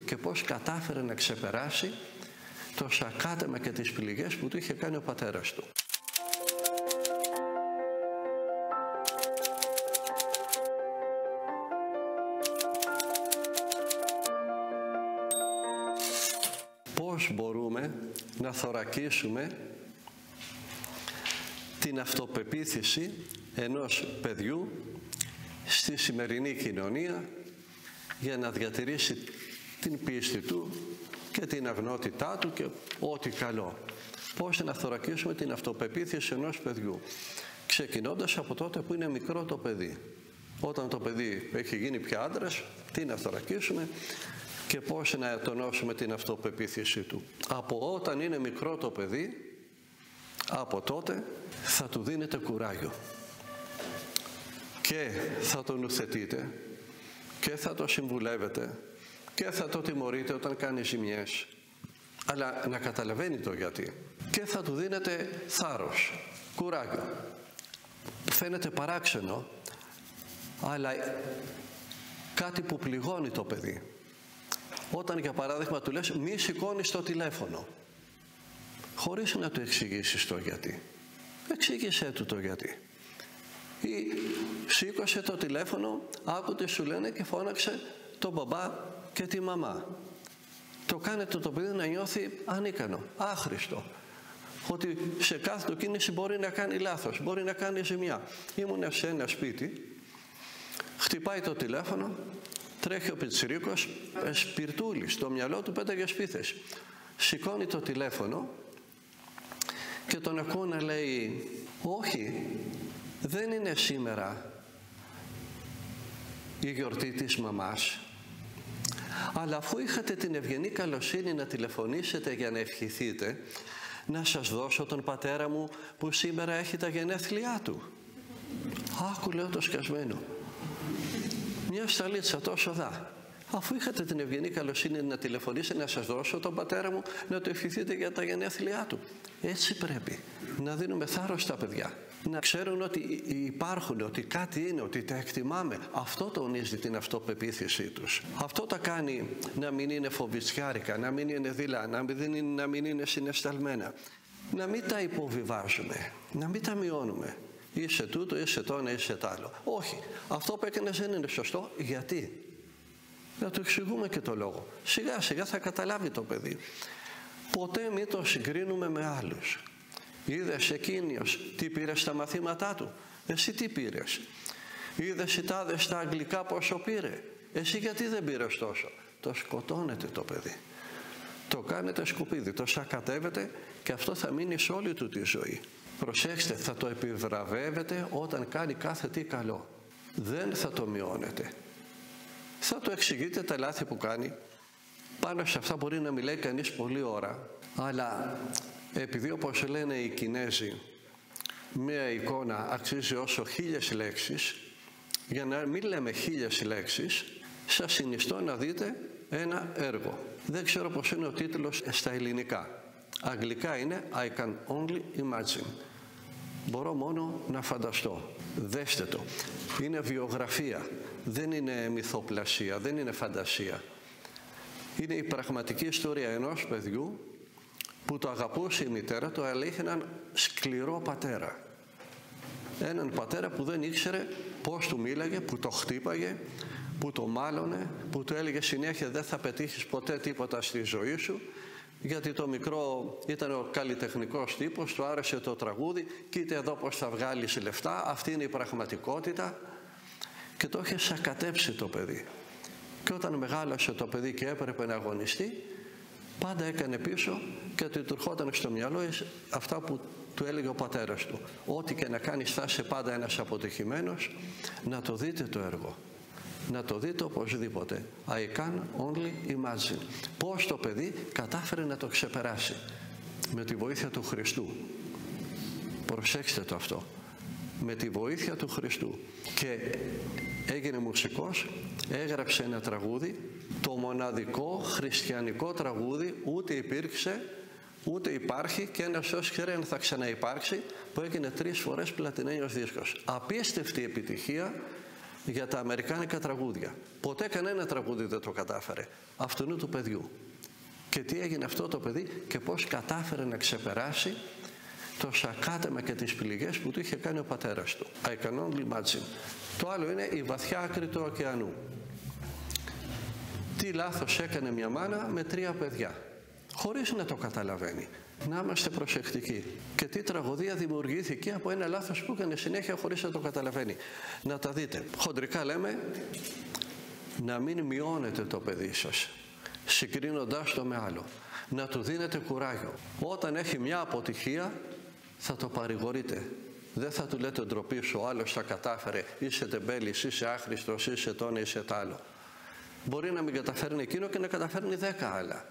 και πώς κατάφερε να ξεπεράσει το σακάτεμα και τις πληγές που του είχε κάνει ο πατέρας του. Πώς μπορούμε να θωρακίσουμε την αυτοπεποίθηση ενός παιδιού στη σημερινή κοινωνία για να διατηρήσει την πίστη του και την αγνότητά του και ό,τι καλό. Πώς να θωρακίσουμε την αυτοπεποίθηση ενός παιδιού, ξεκινώντας από τότε που είναι μικρό το παιδί. Όταν το παιδί έχει γίνει πια άντρας, τι να θωρακίσουμε και πώς να τονώσουμε την αυτοπεποίθησή του. Από όταν είναι μικρό το παιδί, από τότε θα του δίνετε κουράγιο και θα τον ουθετείτε και θα το συμβουλεύετε και θα το τιμωρείτε όταν κάνει ζημιές, αλλά να καταλαβαίνει το γιατί, και θα του δίνετε θάρρος, κουράγιο. Φαίνεται παράξενο, αλλά κάτι που πληγώνει το παιδί. Όταν για παράδειγμα του λες μη σηκώνεις το τηλέφωνο, χωρίς να του εξηγήσεις το γιατί. Εξήγησέ του το γιατί. Ή σήκωσε το τηλέφωνο, άκου τι σου λένε και φώναξε τον μπαμπά και τη μαμά. Το κάνετε το παιδί να νιώθει ανίκανο, άχρηστο. Ότι σε κάθε του κίνηση μπορεί να κάνει λάθος, μπορεί να κάνει ζημιά. Ήμουν σε ένα σπίτι, χτυπάει το τηλέφωνο, τρέχει ο πιτσιρίκος, σπιρτούλης, στο μυαλό του πέταγε σπίθες. Σηκώνει το τηλέφωνο και τον ακούω να λέει όχι, δεν είναι σήμερα η γιορτή της μαμάς, αλλά αφού είχατε την ευγενή καλοσύνη να τηλεφωνήσετε για να ευχηθείτε, να σας δώσω τον πατέρα μου που σήμερα έχει τα γενέθλιά του. Άκου, λέω, το σκασμένο. Μια σταλίτσα τόσο δά. Αφού είχατε την ευγενή καλοσύνη να τηλεφωνήσετε, να σας δώσω τον πατέρα μου να το ευχηθείτε για τα γενέθλιά του. Έτσι πρέπει να δίνουμε θάρρος στα παιδιά. Να ξέρουν ότι υπάρχουν, ότι κάτι είναι, ότι τα εκτιμάμε. Αυτό τονίζει την αυτοπεποίθησή τους. Αυτό τα κάνει να μην είναι φοβητσιάρικα, να μην είναι δειλά, να μην είναι συναισθαλμένα. Να μην τα υποβιβάζουμε, να μην τα μειώνουμε. Είσαι τούτο, είσαι το ένα, είσαι τ' άλλο. Όχι, αυτό που έκανες δεν είναι σωστό. Γιατί? Να του εξηγούμε και το λόγο. Σιγά σιγά θα καταλάβει το παιδί. Ποτέ μην το συγκρίνουμε με άλλους. Είδες εκείνος τι πήρε στα μαθήματά του, εσύ τι πήρες? Είδες η τάδε στα αγγλικά πόσο πήρε, εσύ γιατί δεν πήρες τόσο? Το σκοτώνετε το παιδί. Το κάνετε σκουπίδι, το σακατεύετε και αυτό θα μείνει σε όλη του τη ζωή. Προσέξτε, θα το επιβραβεύετε όταν κάνει κάθε τι καλό. Δεν θα το μειώνετε. Θα το εξηγείτε τα λάθη που κάνει. Πάνω σε αυτά μπορεί να μιλάει κανείς πολλή ώρα, αλλά επειδή όπως λένε οι Κινέζοι, μία εικόνα αξίζει όσο 1000 λέξεις, για να μην λέμε 1000 λέξεις, σας συνιστώ να δείτε ένα έργο. Δεν ξέρω πώς είναι ο τίτλος στα ελληνικά. Αγγλικά είναι I can only imagine. Μπορώ μόνο να φανταστώ. Δέστε το. Είναι βιογραφία. Δεν είναι μυθοπλασία, δεν είναι φαντασία. Είναι η πραγματική ιστορία ενός παιδιού που το αγαπούσε η μητέρα του, αλλά είχε έναν σκληρό πατέρα. Έναν πατέρα που δεν ήξερε πώς του μίλαγε, που το χτύπαγε, που το μάλωνε, που του έλεγε συνέχεια δεν θα πετύχεις ποτέ τίποτα στη ζωή σου, γιατί το μικρό ήταν ο καλλιτεχνικός τύπος, του άρεσε το τραγούδι, κοίτα εδώ πώς θα βγάλεις λεφτά, αυτή είναι η πραγματικότητα, και το είχε σακατέψει το παιδί. Και όταν μεγάλωσε το παιδί και έπρεπε να αγωνιστεί, πάντα έκανε πίσω και του ερχόταν στο μυαλό αυτά που του έλεγε ο πατέρας του. Ό,τι και να κάνεις θα είσαι πάντα ένας αποτυχημένος. Να το δείτε το έργο. Να το δείτε οπωσδήποτε. I can only imagine. Πώς το παιδί κατάφερε να το ξεπεράσει. Με τη βοήθεια του Χριστού. Προσέξτε το αυτό. Με τη βοήθεια του Χριστού. Και έγινε μουσικός, έγραψε ένα τραγούδι, το μοναδικό χριστιανικό τραγούδι, ούτε υπήρξε, ούτε υπάρχει, και ένας ως ξέρει αν θα ξαναυπάρξει, που έγινε 3 φορές πλατινένιος δίσκος. Απίστευτη επιτυχία για τα αμερικάνικα τραγούδια. Ποτέ κανένα τραγούδι δεν το κατάφερε. Αυτού του παιδιού. Και τι έγινε αυτό το παιδί και πώς κατάφερε να ξεπεράσει το σακάτεμα και τις πληγές που του είχε κάνει ο πατέρας του. I can only imagine. Το άλλο είναι η βαθιά άκρη του ωκεανού. Τι λάθος έκανε μια μάνα με 3 παιδιά, χωρίς να το καταλαβαίνει. Να είμαστε προσεκτικοί. Και τι τραγωδία δημιουργήθηκε από ένα λάθος που έκανε συνέχεια χωρίς να το καταλαβαίνει. Να τα δείτε. Χοντρικά λέμε να μην μειώνετε το παιδί σας, συγκρίνοντάς το με άλλο. Να του δίνετε κουράγιο. Όταν έχει μια αποτυχία θα το παρηγορείτε. Δεν θα του λέτε ντροπή σου, ο άλλος τα κατάφερε, είσαι τεμπέλης, είσαι άχρηστος, είσαι τόνο, είσαι τ' άλλο. Μπορεί να μην καταφέρνει εκείνο και να καταφέρνει 10 άλλα.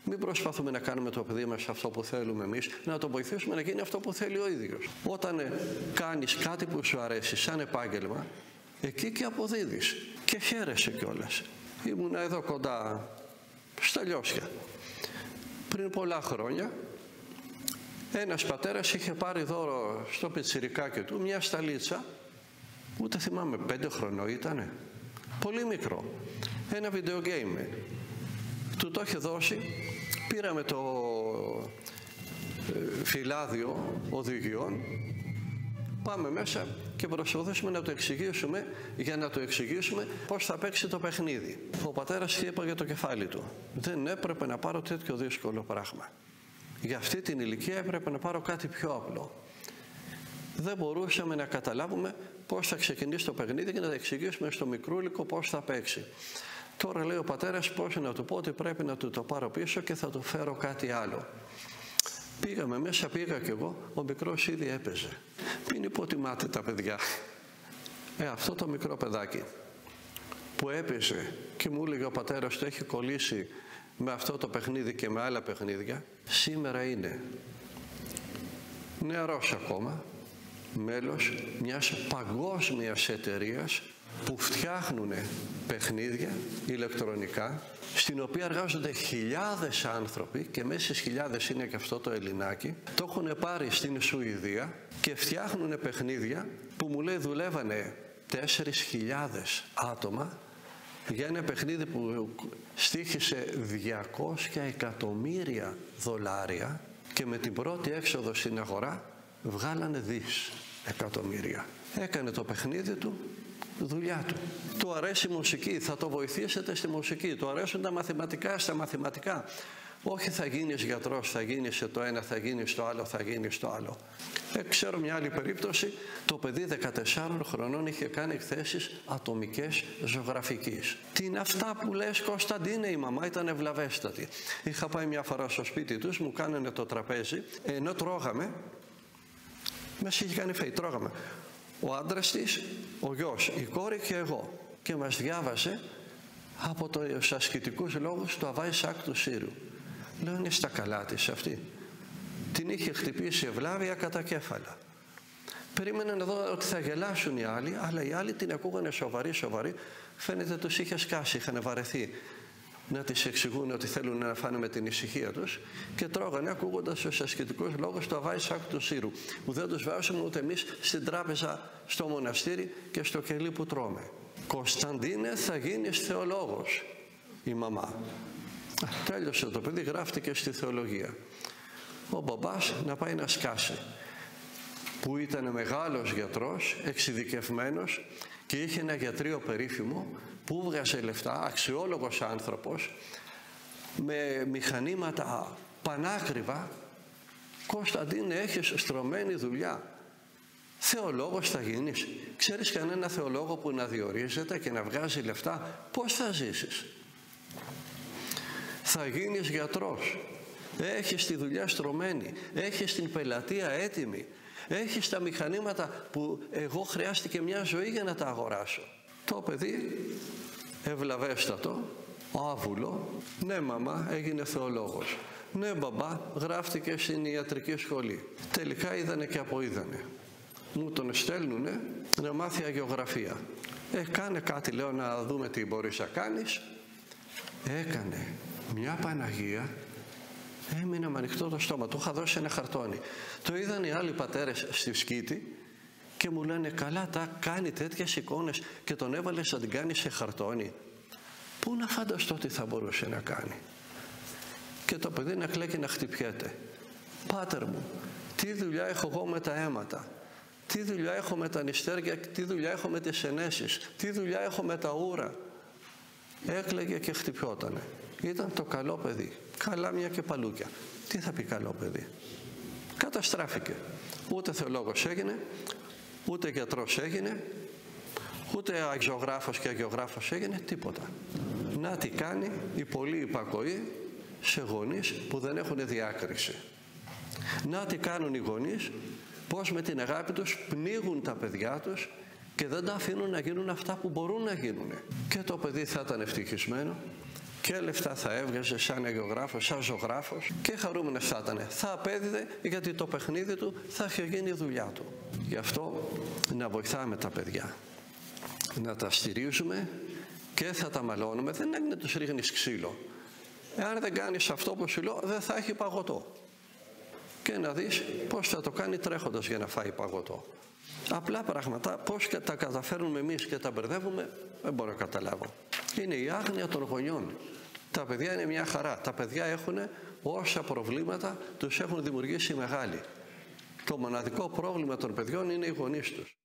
Μην προσπαθούμε να κάνουμε το παιδί μας αυτό που θέλουμε εμείς, να το βοηθήσουμε να γίνει αυτό που θέλει ο ίδιος. Όταν κάνεις κάτι που σου αρέσει σαν επάγγελμα, εκεί και αποδίδεις και χαίρεσαι κιόλας. Ήμουνα εδώ κοντά στα Λιώσια. Πριν πολλά χρόνια, ένας πατέρας είχε πάρει δώρο στο πιτσιρικάκι του μια σταλίτσα, ούτε θυμάμαι, 5 χρονών ήτανε, πολύ μικρό, ένα video game. Του το είχε δώσει, πήραμε το φυλάδιο οδηγιών, πάμε μέσα και προσπαθήσουμε να το εξηγήσουμε, για να το εξηγήσουμε πώς θα παίξει το παιχνίδι. Ο πατέρας είχε για το κεφάλι του. Δεν έπρεπε να πάρω τέτοιο δύσκολο πράγμα. Για αυτή την ηλικία έπρεπε να πάρω κάτι πιο απλό. Δεν μπορούσαμε να καταλάβουμε πώς θα ξεκινήσει το παιχνίδι και να τα εξηγήσουμε στο μικρούλικο πώς θα παίξει. Τώρα λέει ο πατέρας πώς να του πω ότι πρέπει να του το πάρω πίσω και θα του φέρω κάτι άλλο. Πήγαμε μέσα, πήγα κι εγώ, ο μικρός ήδη έπαιζε. Μην υποτιμάτε τα παιδιά. Αυτό το μικρό παιδάκι που έπαιζε και μου έλεγε ο πατέρας του έχει κολλήσει με αυτό το παιχνίδι και με άλλα παιχνίδια, σήμερα είναι νεαρός ακόμα, μέλος μιας παγκόσμιας εταιρείας που φτιάχνουν παιχνίδια ηλεκτρονικά, στην οποία εργάζονται χιλιάδες άνθρωποι και μέσα στις χιλιάδες είναι και αυτό το Ελληνάκι. Το έχουν πάρει στην Σουηδία και φτιάχνουν παιχνίδια που μου λέει δουλεύανε 4.000 άτομα για ένα παιχνίδι που στοίχησε 200 εκατομμύρια δολάρια και με την πρώτη έξοδο στην αγορά βγάλανε δις εκατομμύρια. Έκανε το παιχνίδι του, δουλειά του. Του αρέσει η μουσική, θα το βοηθήσετε στη μουσική. Του αρέσουν τα μαθηματικά, στα μαθηματικά. Όχι θα γίνεις γιατρός, θα γίνεις το ένα, θα γίνεις το άλλο, θα γίνεις το άλλο. Ξέρω μια άλλη περίπτωση, το παιδί 14 χρονών είχε κάνει εκθέσεις ατομικές ζωγραφικής. Τι είναι αυτά που λες Κωνσταντίνε, η μαμά ήταν ευλαβέστατη. Είχα πάει μια φορά στο σπίτι τους, μου κάνανε το τραπέζι, ενώ τρώγαμε, μας είχε κάνει φαΐ, τρώγαμε. Ο άντρας της, ο γιος, η κόρη και εγώ. Και μας διάβασε από τους ασκητικούς λόγους του Αβάη Σάκ του Σύρου. Λέω, είναι στα καλά της αυτή. Την είχε χτυπήσει ευλάβεια κατά κέφαλα. Περίμενα να δω ότι θα γελάσουν οι άλλοι, αλλά οι άλλοι την ακούγανε σοβαρή. Φαίνεται τους είχε σκάσει, είχαν βαρεθεί να τις εξηγούν ότι θέλουν να φάνε με την ησυχία τους και τρώγανε ακούγοντας τους ασκητικούς λόγους του Αβάη Σάκ του Σύρου, που δεν τους βάζουμε ούτε εμείς στην τράπεζα, στο μοναστήρι και στο κελί που τρώμε. Κωνσταντίνε, θα γίνεις θεολόγος, η μαμά. Τέλειωσε το παιδί, γράφτηκε στη θεολογία. Ο μπαμπάς να πάει να σκάσει, που ήταν μεγάλος γιατρός, εξειδικευμένος και είχε ένα γιατρείο περίφημο που βγάζε λεφτά, αξιόλογος άνθρωπος, με μηχανήματα πανάκριβα. Κωνσταντίνε, έχεις στρωμένη δουλειά. Θεολόγος θα γίνεις. Ξέρεις κανένα θεολόγο που να διορίζεται και να βγάζει λεφτά? Πώς θα ζήσεις? Θα γίνεις γιατρός. Έχεις τη δουλειά στρωμένη. Έχεις την πελατεία έτοιμη. Έχεις τα μηχανήματα που εγώ χρειάστηκε μια ζωή για να τα αγοράσω. Το παιδί, ευλαβέστατο, άβουλο, ναι μαμά, έγινε θεολόγος. Ναι μπαμπά, γράφτηκε στην ιατρική σχολή. Τελικά είδανε και αποείδανε. Μου τον στέλνουνε να μάθει αγιογραφία. Κάνε κάτι, λέω, να δούμε τι μπορείς να κάνεις. Έκανε μια Παναγία, έμεινα με ανοιχτό το στόμα. Του είχα δώσει ένα χαρτόνι. Το είδαν οι άλλοι πατέρες στη σκήτη Και μου λένε, καλά, τα κάνει τέτοιες εικόνες και τον έβαλε να την κάνει σε χαρτόνι. Πού να φανταστώ τι θα μπορούσε να κάνει. Και το παιδί να κλαίει και να χτυπιέται. Πάτερ μου, τι δουλειά έχω εγώ με τα αίματα. Τι δουλειά έχω με τα νηστέρια, τι δουλειά έχω με τις ενέσεις, τι δουλειά έχω με τα ούρα. Έκλαιγε και χτυπιότανε. Ήταν το καλό παιδί. Καλάμια και παλούκια. Τι θα πει καλό παιδί. Καταστράφηκε. Ούτε θεολόγος έγινε, ούτε γιατρός έγινε, ούτε αγιογράφος και αγιογράφος έγινε, τίποτα. Να τι κάνει η πολλή υπακοή σε γονείς που δεν έχουν διάκριση. Να τι κάνουν οι γονείς, πώς με την αγάπη τους πνίγουν τα παιδιά τους και δεν τα αφήνουν να γίνουν αυτά που μπορούν να γίνουν. Και το παιδί θα ήταν ευτυχισμένο και λεφτά θα έβγαζε σαν αγιογράφος, σαν ζωγράφος και χαρούμενος θα ήταν. Θα απέδιδε γιατί το παιχνίδι του θα είχε γίνει η δουλειά του. Γι' αυτό να βοηθάμε τα παιδιά, να τα στηρίζουμε και θα τα μαλώνουμε. Δεν είναι να τους ρίχνεις ξύλο. Εάν δεν κάνεις αυτό που σου λέω, δεν θα έχει παγωτό. Και να δεις πώς θα το κάνει τρέχοντας για να φάει παγωτό. Απλά πράγματα, πώς τα καταφέρνουμε εμείς και τα μπερδεύουμε, δεν μπορώ να καταλάβω. Είναι η άγνοια των γονιών. Τα παιδιά είναι μια χαρά. Τα παιδιά έχουν όσα προβλήματα τους έχουν δημιουργήσει οι μεγάλοι. Το μοναδικό πρόβλημα των παιδιών είναι οι γονείς τους.